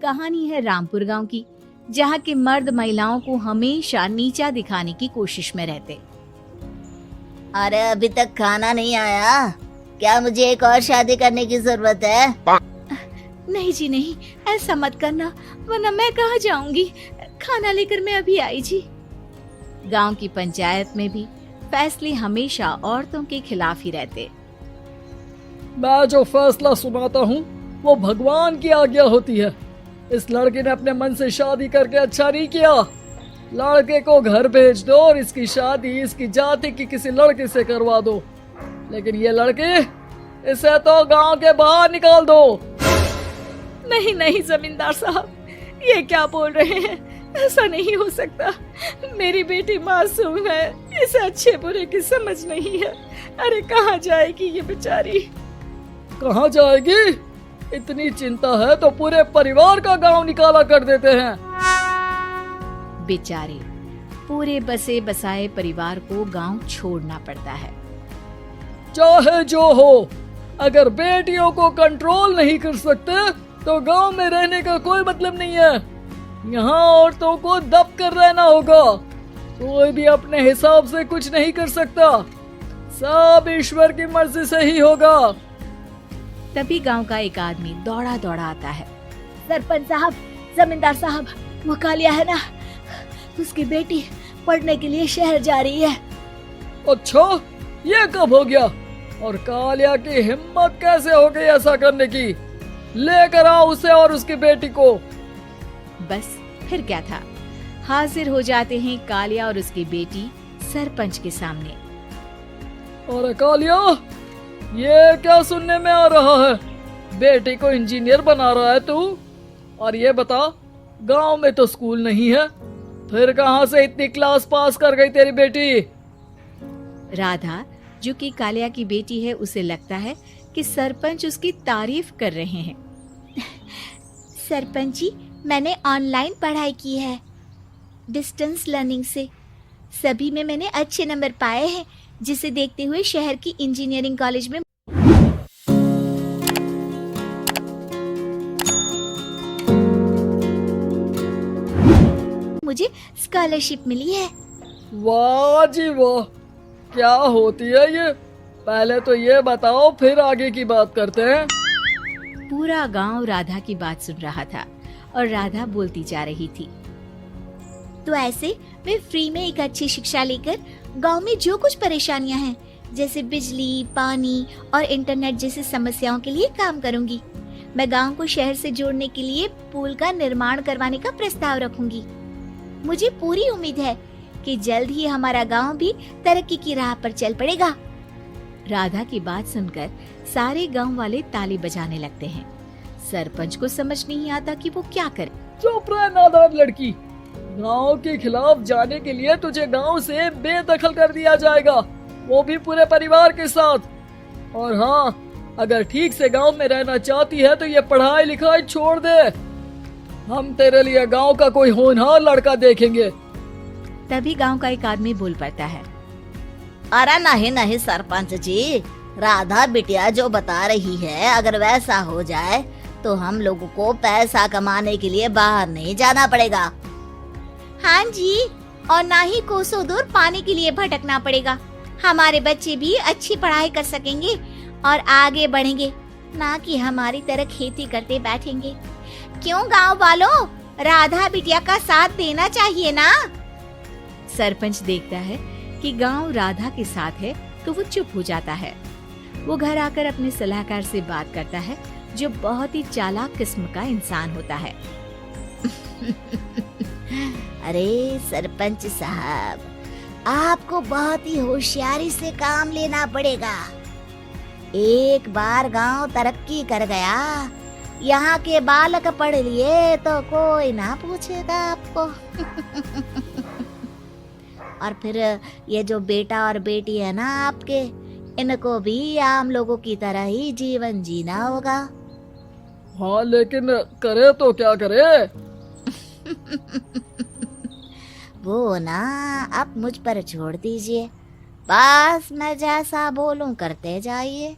कहानी है रामपुर गांव की, जहां के मर्द महिलाओं को हमेशा नीचा दिखाने की कोशिश में रहते। अरे अभी तक खाना नहीं आया, क्या मुझे एक और शादी करने की जरूरत है? नहीं जी नहीं, ऐसा मत करना, वरना मैं कहाँ जाऊंगी। खाना लेकर मैं अभी आई जी। गांव की पंचायत में भी फैसले हमेशा औरतों के खिलाफ ही रहते। मैं जो फैसला सुनाता हूँ वो भगवान की आज्ञा होती है। इस लड़के ने अपने मन से शादी करके अच्छा नहीं किया। लड़के को घर भेज दो और इसकी शादी इसकी जाति की किसी लड़के से करवा दो, लेकिन ये लड़की, इसे तो गांव के बाहर निकाल दो। नहीं नहीं जमींदार साहब, ये क्या बोल रहे हैं? ऐसा नहीं हो सकता। मेरी बेटी मासूम है, इसे अच्छे बुरे की समझ नहीं है। अरे कहाँ जाएगी ये बेचारी? कहाँ जाएगी? इतनी चिंता है तो पूरे परिवार का गांव निकाला कर देते हैं। बेचारे पूरे बसे बसाए परिवार को गांव छोड़ना पड़ता है। चाहे जो हो, अगर बेटियों को कंट्रोल नहीं कर सकते तो गांव में रहने का कोई मतलब नहीं है। यहाँ औरतों को दब कर रहना होगा। कोई भी अपने हिसाब से कुछ नहीं कर सकता, सब ईश्वर की मर्जी से ही होगा। तभी गांव का एक आदमी दौड़ा दौड़ा आता है। सरपंच साहब, जमींदार साहब, वो कालिया है ना, उसकी बेटी पढ़ने के लिए शहर जा रही है। अच्छा, ये कब हो गया? और कालिया की हिम्मत कैसे हो गई ऐसा करने की? लेकर आओ उसे और उसकी बेटी को। बस फिर क्या था, हाजिर हो जाते हैं कालिया और उसकी बेटी सरपंच के सामने। अरे कालिया, ये क्या सुनने में आ रहा है? बेटी को इंजीनियर बना रहा है तू? और ये बता, गांव में तो स्कूल नहीं है, फिर कहां से इतनी क्लास पास कर गई तेरी बेटी? राधा, जो कि कालिया की बेटी है, उसे लगता है कि सरपंच उसकी तारीफ कर रहे हैं। सरपंच जी, मैंने ऑनलाइन पढ़ाई की है, डिस्टेंस लर्निंग से। सभी में मैंने अच्छे नंबर पाए हैं, जिसे देखते हुए शहर की इंजीनियरिंग कॉलेज में मुझे स्कॉलरशिप मिली है। वाह जी वाह, क्या होती है ये? पहले तो ये बताओ, फिर आगे की बात करते हैं। पूरा गांव राधा की बात सुन रहा था और राधा बोलती जा रही थी। तो ऐसे मैं फ्री में एक अच्छी शिक्षा लेकर गांव में जो कुछ परेशानियां हैं, जैसे बिजली, पानी और इंटरनेट जैसी समस्याओं के लिए काम करूंगी। मैं गांव को शहर से जोड़ने के लिए पुल का निर्माण करवाने का प्रस्ताव रखूंगी। मुझे पूरी उम्मीद है कि जल्द ही हमारा गांव भी तरक्की की राह पर चल पड़ेगा। राधा की बात सुनकर सारे गांव वाले ताली बजाने लगते हैं। सरपंच को समझ नहीं आता कि वो क्या करे। चुप रह नादान लड़की, गांव के खिलाफ जाने के लिए तुझे गांव से बेदखल कर दिया जाएगा, वो भी पूरे परिवार के साथ। और हाँ, अगर ठीक से गांव में रहना चाहती है तो ये पढ़ाई लिखाई छोड़ दे। हम तेरे लिए गांव का कोई होनहार लड़का देखेंगे। तभी गांव का एक आदमी बोल पड़ता है। अरे नहीं नहीं सरपंच जी, राधा बिटिया जो बता रही है, अगर वैसा हो जाए तो हम लोगों को पैसा कमाने के लिए बाहर नहीं जाना पड़ेगा। हाँ जी, और ना ही कोसों दूर पानी के लिए भटकना पड़ेगा। हमारे बच्चे भी अच्छी पढ़ाई कर सकेंगे और आगे बढ़ेंगे, ना कि हमारी तरह खेती करते बैठेंगे। क्यों गांव वालों, राधा बिटिया का साथ देना चाहिए ना। सरपंच देखता है कि गांव राधा के साथ है तो वो चुप हो जाता है। वो घर आकर अपने सलाहकार से बात करता है, जो बहुत ही चालाक किस्म का इंसान होता है। अरे सरपंच साहब, आपको बहुत ही होशियारी से काम लेना पड़ेगा। एक बार गांव तरक्की कर गया, यहाँ के बालक पढ़ लिए तो कोई ना पूछेगा आपको। और फिर ये जो बेटा और बेटी है ना आपके, इनको भी आम लोगों की तरह ही जीवन जीना होगा। हाँ, लेकिन करे तो क्या करे? वो ना आप मुझ पर छोड़ दीजिए, बस मैं जैसा बोलूं करते जाइए।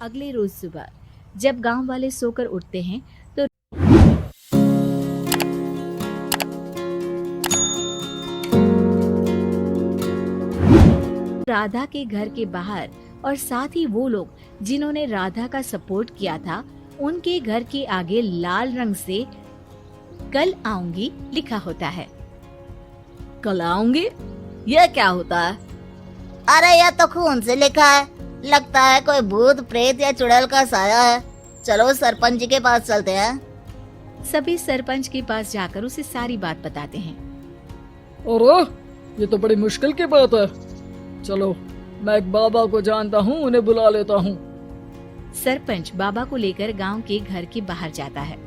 अगले रोज सुबह जब गांव वाले सोकर उठते हैं तो राधा के घर के बाहर और साथ ही वो लोग जिन्होंने राधा का सपोर्ट किया था, उनके घर के आगे लाल रंग से कल आऊंगी लिखा होता है। कल आऊंगी, यह क्या होता है? अरे यह तो खून से लिखा है, लगता है कोई भूत प्रेत या चुड़ैल का साया है। चलो सरपंच जी के पास चलते हैं। सभी सरपंच के पास जाकर उसे सारी बात बताते हैं। अरे ये तो बड़ी मुश्किल की बात है। चलो मैं एक बाबा को जानता हूँ, उन्हें बुला लेता हूँ। सरपंच बाबा को लेकर गांव के घर के बाहर जाता है।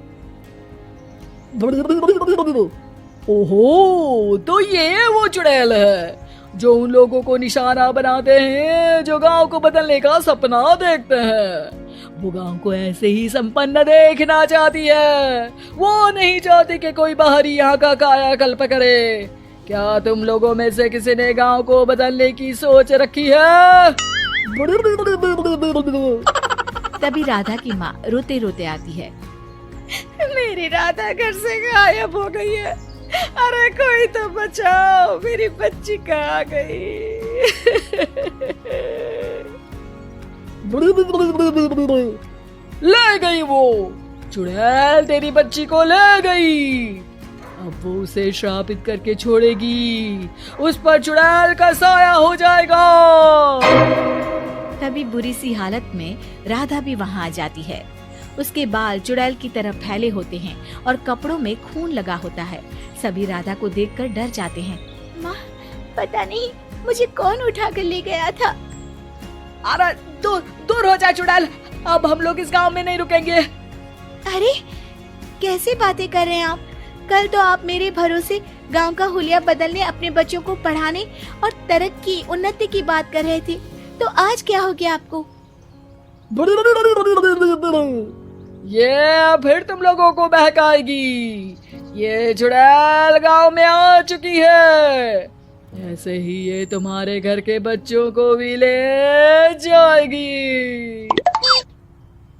ओहो, तो ये वो चुड़ैल है जो उन लोगों को निशाना बनाते हैं जो गांव को बदलने का सपना देखते हैं। वो गांव को ऐसे ही संपन्न देखना चाहती है, वो नहीं चाहती कि कोई बाहरी यहाँ का कायाकल्प करे। क्या तुम लोगों में से किसी ने गांव को बदलने की सोच रखी है? तभी राधा की माँ रोते रोते आती है। मेरी राधा घर से गायब हो गई है। अरे कोई तो बचाओ, मेरी बच्ची कहाँ गई? ले गई वो चुड़ैल, तेरी बच्ची को ले गई। अब वो उसे श्रापित करके छोड़ेगी, उस पर चुड़ैल का साया हो जाएगा। तभी बुरी सी हालत में राधा भी वहाँ आ जाती है। उसके बाल चुड़ैल की तरह फैले होते हैं और कपड़ों में खून लगा होता है। सभी राधा को देखकर डर जाते हैं। माँ, पता नहीं मुझे कौन उठा कर ले गया था। अरे दूर हो जा चुड़ैल, अब हम लोग इस गांव में नहीं रुकेंगे। अरे कैसी बातें कर रहे हैं आप? कल तो आप मेरे भरोसे गांव का हुलिया बदलने, अपने बच्चों को पढ़ाने और तरक्की उन्नति की बात कर रहे थे, तो आज क्या हो गया आपको? ये फिर तुम लोगों को बहकाएगी। ये चुड़ैल गांव में आ चुकी है, ऐसे ही ये तुम्हारे घर के बच्चों को भी ले जाएगी।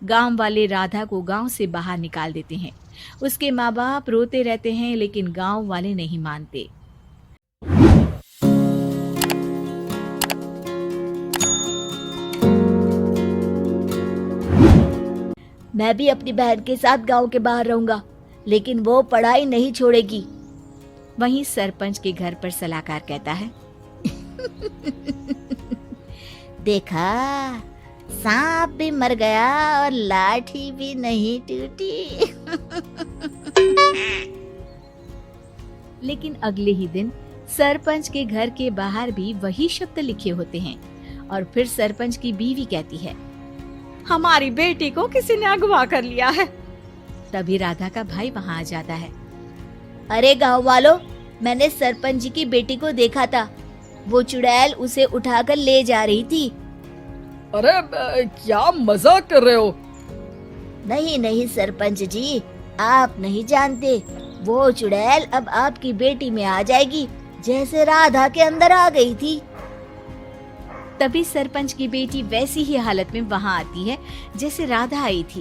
गांव वाले राधा को गांव से बाहर निकाल देते हैं। उसके माँ बाप रोते रहते हैं, लेकिन गांव वाले नहीं मानते। मैं भी अपनी बहन के साथ गांव के बाहर रहूंगा, लेकिन वो पढ़ाई नहीं छोड़ेगी। वहीं सरपंच के घर पर सलाहकार कहता है। देखा, सांप भी मर गया और लाठी भी नहीं टूटी। लेकिन अगले ही दिन सरपंच के घर के बाहर भी वही शब्द लिखे होते हैं। और फिर सरपंच की बीवी कहती है, हमारी बेटी को किसी ने अगवा कर लिया है। तभी राधा का भाई वहाँ आ जाता है। अरे गांव वालों, मैंने सरपंच जी की बेटी को देखा था। वो चुड़ैल उसे उठाकर ले जा रही थी। अरे क्या मजाक कर रहे हो? नहीं नहीं सरपंच जी, आप नहीं जानते। वो चुड़ैल अब आपकी बेटी में आ जाएगी, जैसे राधा के अंदर आ गई थी। तभी सरपंच की बेटी वैसी ही हालत में वहाँ आती है जैसे राधा आई थी।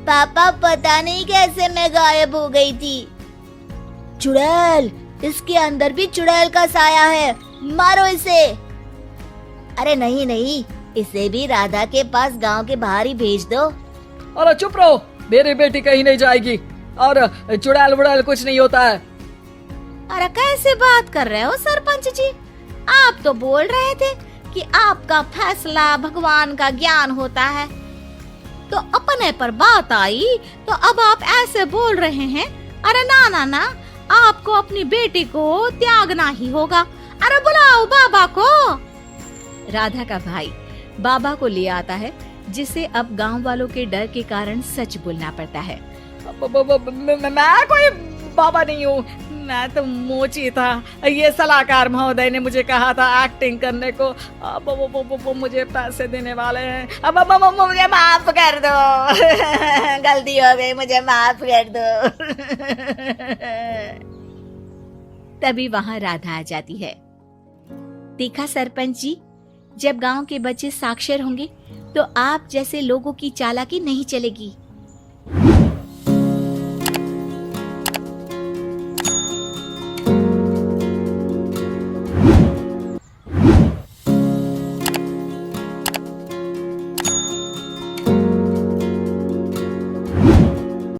पापा, पता नहीं कैसे मैं गायब हो गई थी। चुड़ैल, इसके अंदर भी चुड़ैल का साया है, मारो इसे। अरे नहीं नहीं, इसे भी राधा के पास गांव के बाहर ही भेज दो। अरे चुप रहो, मेरी बेटी कहीं नहीं जाएगी और चुड़ैल वुड़ैल कुछ नहीं होता है। अरे कैसे बात कर रहे हो सरपंच जी? आप तो बोल रहे थे कि आपका फैसला भगवान का ज्ञान होता है, तो अपने पर बात आई तो अब आप ऐसे बोल रहे हैं। अरे ना ना ना, आपको अपनी बेटी को त्यागना ही होगा। अरे बुलाओ बाबा को। राधा का भाई बाबा को ले आता है, जिसे अब गांव वालों के डर के कारण सच बोलना पड़ता है। मैं कोई बाबा नहीं हूँ, मैं तो मोची था। ये सलाहकार महोदय ने मुझे कहा था एक्टिंग करने को। अब वो मुझे पैसे देने वाले हैं। अब मुझे माफ कर दो। गलती हो गई, मुझे माफ कर दो। तभी वहाँ राधा आ जाती है। देखा सरपंच जी, जब गांव के बच्चे साक्षर होंगे तो आप जैसे लोगों की चालाकी नहीं चलेगी।